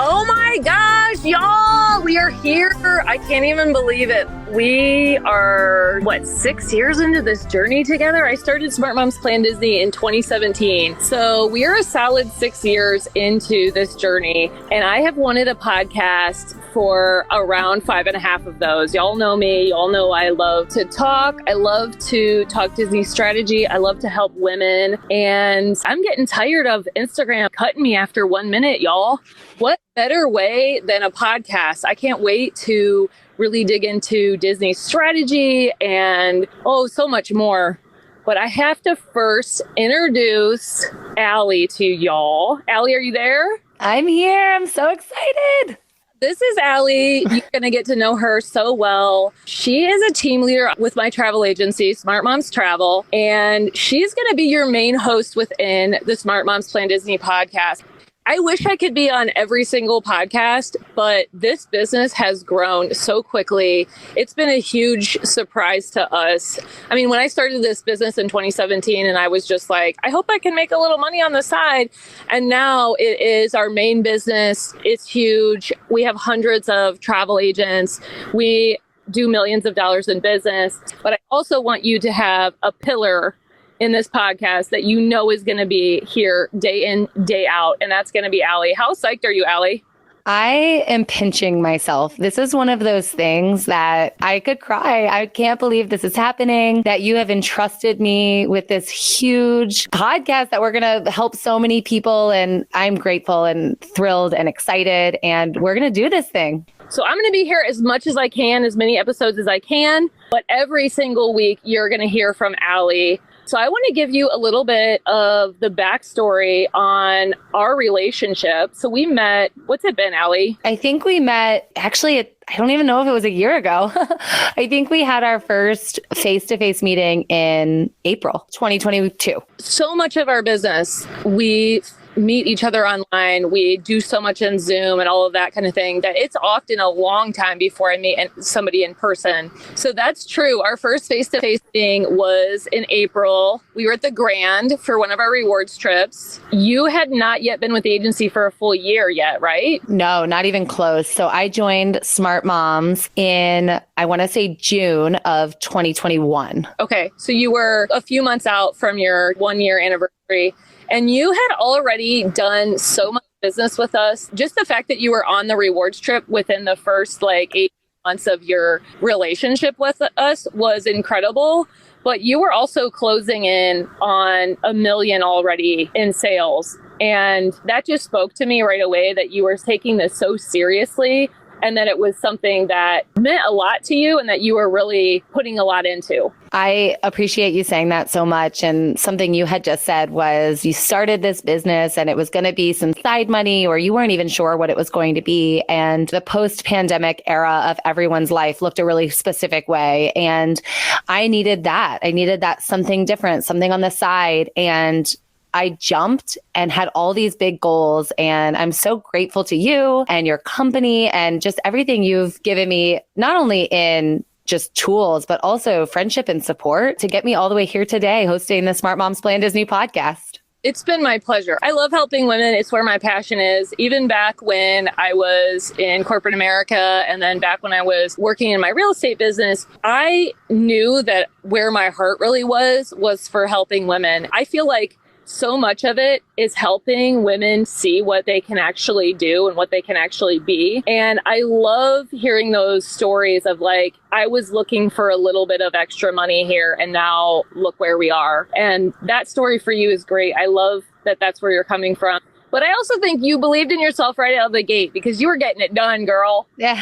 Oh my gosh, y'all, we are here. I can't even believe it. We are, 6 years into this journey together? I started Smart Moms Plan Disney in 2017. So we are a solid 6 years into this journey. And I have wanted a podcast for around 5.5 of those. Y'all know me. Y'all know I love to talk. I love to talk Disney strategy. I love to help women. And I'm getting tired of Instagram cutting me after 1 minute, y'all. What better way than a podcast? I can't wait to really dig into Disney strategy and so much more. But I have to first introduce Aly to y'all. Aly, are you there? I'm here. I'm so excited. This is Aly. You're going to get to know her so well. She is a team leader with my travel agency, Smart Moms Travel, and she's going to be your main host within the Smart Moms Plan Disney podcast. I wish I could be on every single podcast, but this business has grown so quickly. It's been a huge surprise to us. I mean, when I started this business in 2017 and I was just like, I hope I can make a little money on the side. And now it is our main business. It's huge. We have hundreds of travel agents. We do millions of dollars in business. But I also want you to have a pillar in this podcast that you know is going to be here day in, day out. And that's going to be Aly. How psyched are you, Aly? I am pinching myself. This is one of those things that I could cry. I can't believe this is happening, that you have entrusted me with this huge podcast that we're going to help so many people. And I'm grateful and thrilled and excited. And we're going to do this thing. So I'm going to be here as much as I can, as many episodes as I can. But every single week, you're going to hear from Aly. So I want to give you a little bit of the backstory on our relationship. So we met, what's it been, Aly? I think we met, actually, I don't even know if it was a year ago. I think we had our first face-to-face meeting in April 2022. So much of our business, we meet each other online. We do so much in Zoom and all of that kind of thing that it's often a long time before I meet somebody in person. So that's true. Our first face-to-face meeting was in April. We were at the Grand for one of our rewards trips. You had not yet been with the agency for a full year yet, right? No, not even close. So I joined Smart Moms in, I want to say June of 2021. Okay. So you were a few months out from your 1 year anniversary. And you had already done so much business with us. Just the fact that you were on the rewards trip within the first 8 months of your relationship with us was incredible. But you were also closing in on $1 million already in sales. And that just spoke to me right away that you were taking this so seriously and that it was something that meant a lot to you and that you were really putting a lot into. I appreciate you saying that so much. And something you had just said was you started this business and it was going to be some side money, or you weren't even sure what it was going to be. And the post-pandemic era of everyone's life looked a really specific way. And I needed that. I needed that something different, something on the side. And I jumped and had all these big goals, and I'm so grateful to you and your company and just everything you've given me, not only in just tools, but also friendship and support to get me all the way here today hosting the Smart Moms Plan Disney podcast. It's been my pleasure. I love helping women. It's where my passion is. Even back when I was in corporate America and then back when I was working in my real estate business, I knew that where my heart really was for helping women. I feel like so much of it is helping women see what they can actually do and what they can actually be. And I love hearing those stories of I was looking for a little bit of extra money here and now look where we are. And that story for you is great. I love that that's where you're coming from. But I also think you believed in yourself right out of the gate because you were getting it done, girl. Yeah,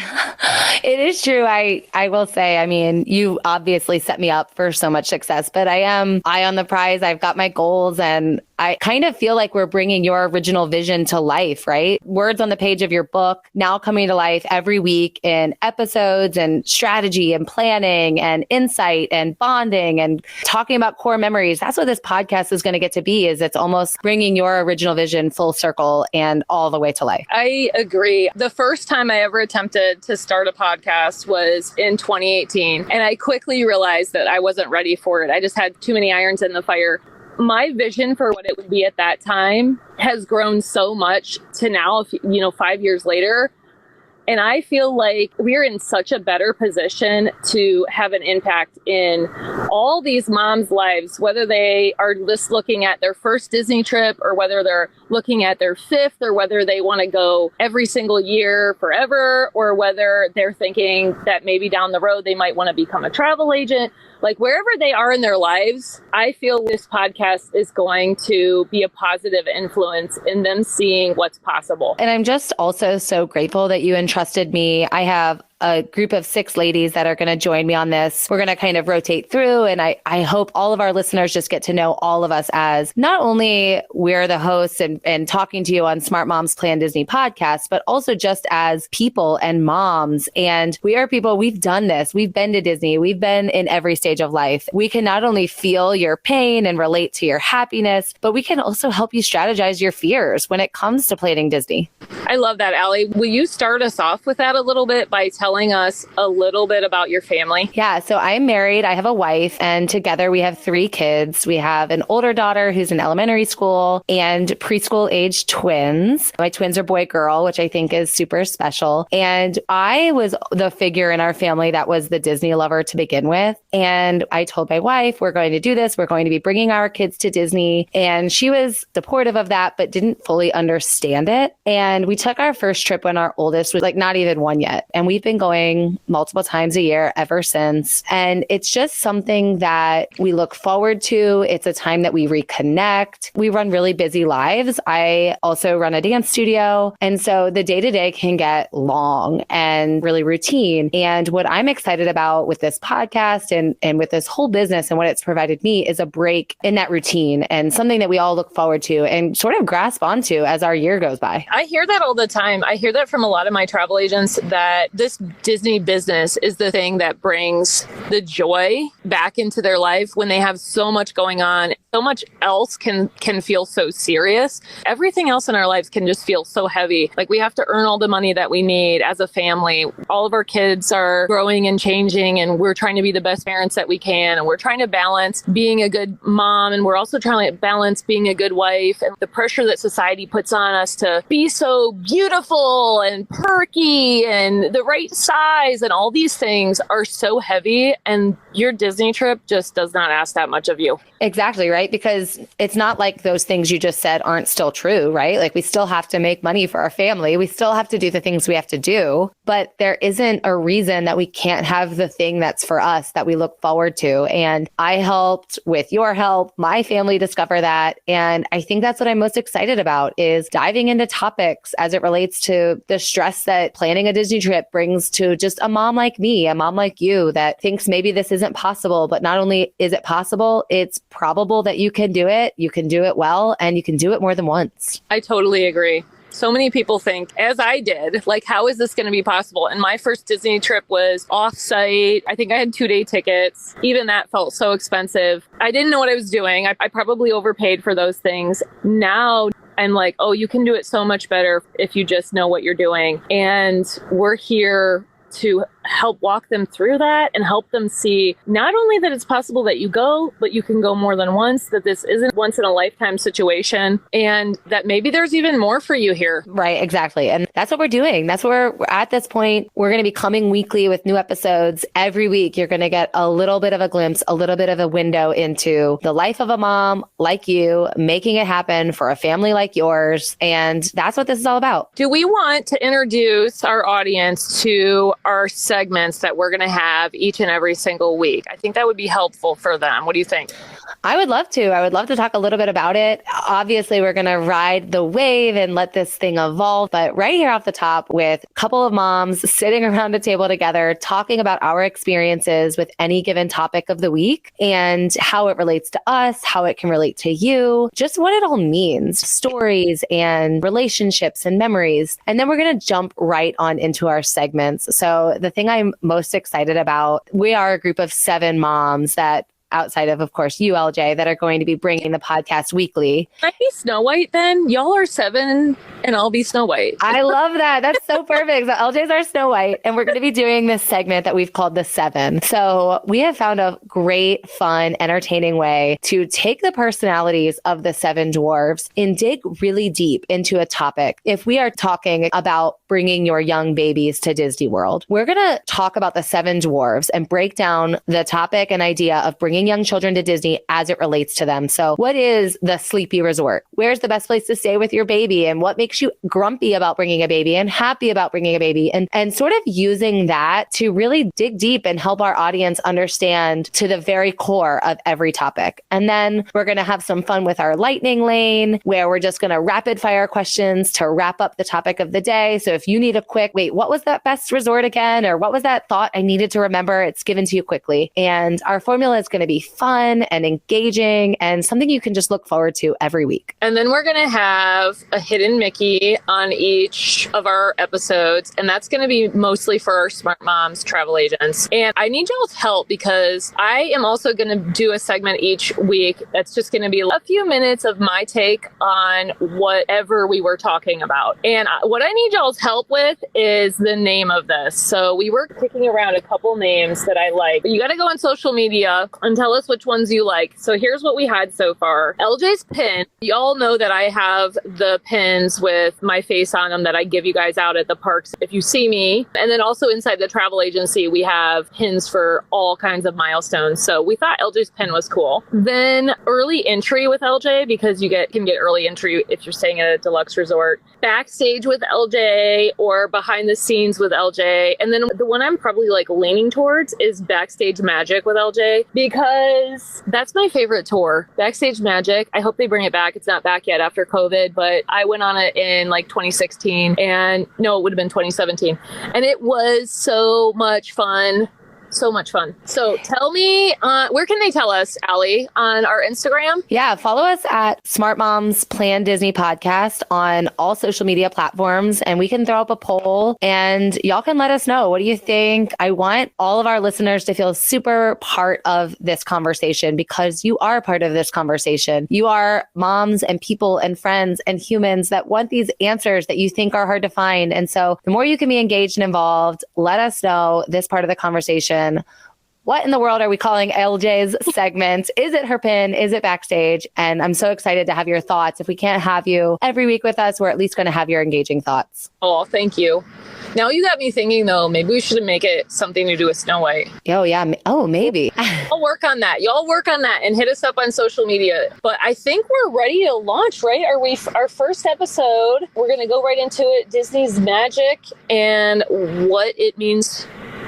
it is true. I will say, I mean, you obviously set me up for so much success, but I am eye on the prize. I've got my goals and I kind of feel like we're bringing your original vision to life, right? Words on the page of your book now coming to life every week in episodes and strategy and planning and insight and bonding and talking about core memories. That's what this podcast is going to get to be, is it's almost bringing your original vision full circle and all the way to life. I agree. The first time I ever attempted to start a podcast was in 2018. And I quickly realized that I wasn't ready for it. I just had too many irons in the fire. my vision for what it would be at that time has grown so much to now, 5 years later. And I feel like we're in such a better position to have an impact in all these moms' lives, whether they are just looking at their first Disney trip or whether they're looking at their fifth or whether they want to go every single year forever or whether they're thinking that maybe down the road they might want to become a travel agent. Like wherever they are in their lives, I feel this podcast is going to be a positive influence in them seeing what's possible. And I'm just also so grateful that you entrusted me. I have a group of 6 ladies that are going to join me on this. We're going to kind of rotate through. And I hope all of our listeners just get to know all of us as not only we're the hosts and talking to you on Smart Moms Plan Disney podcast, but also just as people and moms. And we are people, we've done this. We've been to Disney. We've been in every stage of life. We can not only feel your pain and relate to your happiness, but we can also help you strategize your fears when it comes to planning Disney. I love that, Aly. Will you start us off with that a little bit by telling us a little bit about your family? Yeah, so I'm married. I have a wife, and together we have 3 kids. We have an older daughter who's in elementary school and preschool age twins. My twins are boy, girl, which I think is super special. And I was the figure in our family that was the Disney lover to begin with. And I told my wife, we're going to do this. We're going to be bringing our kids to Disney. And she was supportive of that, but didn't fully understand it. And we took our first trip when our oldest was like not even 1 yet. And we've been going multiple times a year ever since. And it's just something that we look forward to. It's a time that we reconnect. We run really busy lives. I also run a dance studio. And so the day-to-day can get long and really routine. And what I'm excited about with this podcast and with this whole business and what it's provided me is a break in that routine and something that we all look forward to and sort of grasp onto as our year goes by. I hear that all the time. I hear that from a lot of my travel agents that this Disney business is the thing that brings the joy back into their life when they have so much going on. So much else can feel so serious. Everything else in our lives can just feel so heavy. Like we have to earn all the money that we need as a family. All of our kids are growing and changing and we're trying to be the best parents that we can. And we're trying to balance being a good mom. And we're also trying to balance being a good wife and the pressure that society puts on us to be so beautiful and perky and the right size. And all these things are so heavy. And your Disney trip just does not ask that much of you. Exactly, right? Because it's not like those things you just said aren't still true, right? Like we still have to make money for our family. We still have to do the things we have to do, but there isn't a reason that we can't have the thing that's for us that we look forward to. And I helped with your help, my family discover that. And I think that's what I'm most excited about is diving into topics as it relates to the stress that planning a Disney trip brings to just a mom like me, a mom like you that thinks maybe this isn't possible, but not only is it possible, it's probable that you can do it well, and you can do it more than once. I totally agree. So many people think, as I did, like, how is this going to be possible? And my first Disney trip was off-site. I think I had 2-day tickets. Even that felt so expensive. I didn't know what I was doing. I probably overpaid for those things. Now I'm like, oh, you can do it so much better if you just know what you're doing. And we're here to help walk them through that and help them see not only that it's possible that you go, but you can go more than once, that this isn't once in a lifetime situation, and that maybe there's even more for you here. Right, exactly. And that's what we're doing. That's where we're at this point. We're going to be coming weekly with new episodes. Every week, you're going to get a little bit of a glimpse, a little bit of a window into the life of a mom like you, making it happen for a family like yours. And that's what this is all about. Do we want to introduce our audience to our segments that we're going to have each and every single week? I think that would be helpful for them. What do you think? I would love to. I would love to talk a little bit about it. Obviously, we're going to ride the wave and let this thing evolve. But right here off the top with a couple of moms sitting around a table together, talking about our experiences with any given topic of the week and how it relates to us, how it can relate to you, just what it all means, stories and relationships and memories. And then we're going to jump right on into our segments. So the thing I'm most excited about, we are a group of 7 moms that outside of course, you, LJ, that are going to be bringing the podcast weekly. Can I be Snow White then? Y'all are 7 and I'll be Snow White. I love that. That's so perfect. So LJ's our Snow White, and we're going to be doing this segment that we've called the 7. So we have found a great, fun, entertaining way to take the personalities of the 7 dwarves and dig really deep into a topic. If we are talking about bringing your young babies to Disney World, we're going to talk about the 7 dwarves and break down the topic and idea of bringing young children to Disney as it relates to them. So what is the sleepy resort? Where's the best place to stay with your baby? And what makes you grumpy about bringing a baby and happy about bringing a baby? And sort of using that to really dig deep and help our audience understand to the very core of every topic. And then we're going to have some fun with our lightning lane, where we're just going to rapid fire questions to wrap up the topic of the day. So if you need a quick, wait, what was that best resort again? Or what was that thought I needed to remember? It's given to you quickly. And our formula is going to be fun and engaging and something you can just look forward to every week. And then we're going to have a hidden Mickey on each of our episodes. And that's going to be mostly for our Smart Moms travel agents. And I need y'all's help because I am also going to do a segment each week that's just going to be a few minutes of my take on whatever we were talking about. And what I need y'all's help with is the name of this. So we were kicking around a couple names that I like. You got to go on social media and tell us which ones you like. So here's what we had so far. LJ's pin. Y'all know that I have the pins with my face on them that I give you guys out at the parks if you see me. And then also inside the travel agency, we have pins for all kinds of milestones. So we thought LJ's pin was cool. Then early entry with LJ, because you can get early entry if you're staying at a deluxe resort. Backstage with LJ or behind the scenes with LJ. And then the one I'm probably like leaning towards is Backstage Magic with LJ, because that's my favorite tour. Backstage Magic. I hope they bring it back. It's not back yet after COVID, but I went on it in like 2016 and no, it would have been 2017. And it was so much fun. So much fun. So tell me, where can they tell us, Aly? On our Instagram? Yeah, follow us at Smart Moms Plan Disney Podcast on all social media platforms, and we can throw up a poll and y'all can let us know. What do you think? I want all of our listeners to feel super part of this conversation, because you are part of this conversation. You are moms and people and friends and humans that want these answers that you think are hard to find. And so the more you can be engaged and involved, let us know this part of the conversation. What in the world are we calling LJ's segment? Is it her pin? Is it backstage? And I'm so excited to have your thoughts. If we can't have you every week with us, we're at least going to have your engaging thoughts. Oh, thank you. Now you got me thinking, though, maybe we should make it something to do with Snow White. Oh, yeah. Oh, maybe. I'll work on that. Y'all work on that and hit us up on social media. But I think we're ready to launch, right? Our first episode, we're going to go right into it. Disney's magic and what it means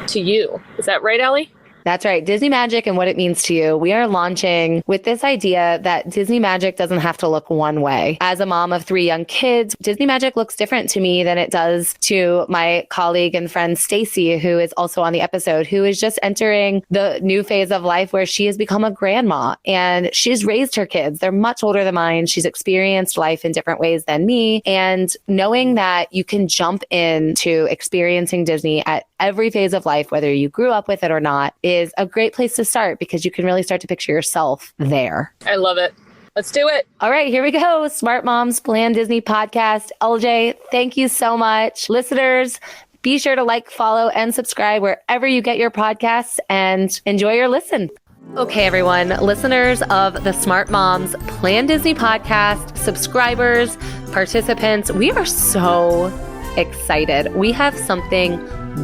to you. Is that right, Aly? That's right. Disney Magic and what it means to you. We are launching with this idea that Disney Magic doesn't have to look one way. As a mom of 3 young kids, Disney Magic looks different to me than it does to my colleague and friend Stacy, who is also on the episode, who is just entering the new phase of life where she has become a grandma and she's raised her kids. They're much older than mine. She's experienced life in different ways than me. And knowing that you can jump into experiencing Disney at every phase of life, whether you grew up with it or not, is a great place to start, because you can really start to picture yourself there. I love it. Let's do it. All right, here we go. Smart Moms Plan Disney Podcast. LJ, thank you so much. Listeners, be sure to like, follow, and subscribe wherever you get your podcasts, and enjoy your listen. Okay, everyone, listeners of the Smart Moms Plan Disney Podcast, subscribers, participants, we are so excited. We have something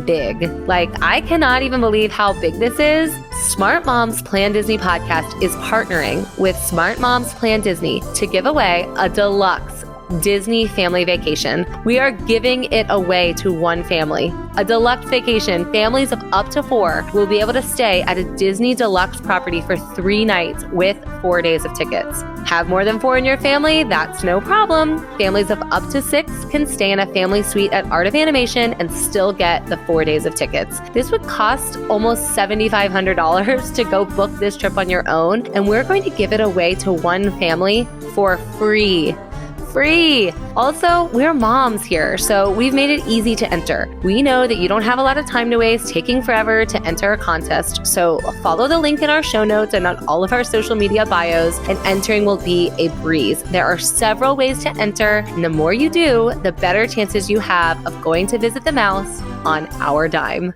big. Like, I cannot even believe how big this is. Smart Moms Plan Disney Podcast is partnering with Smart Moms Plan Disney to give away a deluxe Disney family vacation. We are giving it away to one family. A deluxe vacation. Families of up to 4 will be able to stay at a Disney deluxe property for 3 nights with 4 days of tickets. Have more than 4 in your family? That's no problem. Families of up to 6 can stay in a family suite at Art of Animation and still get the 4 days of tickets. This would cost almost $7,500 to go book this trip on your own, and we're going to give it away to one family for free. free. Also, we're moms here, so we've made it easy to enter. We know that you don't have a lot of time to waste taking forever to enter a contest, so follow the link in our show notes and on all of our social media bios, and entering will be a breeze. There are several ways to enter, and the more you do, the better chances you have of going to visit the mouse on our dime.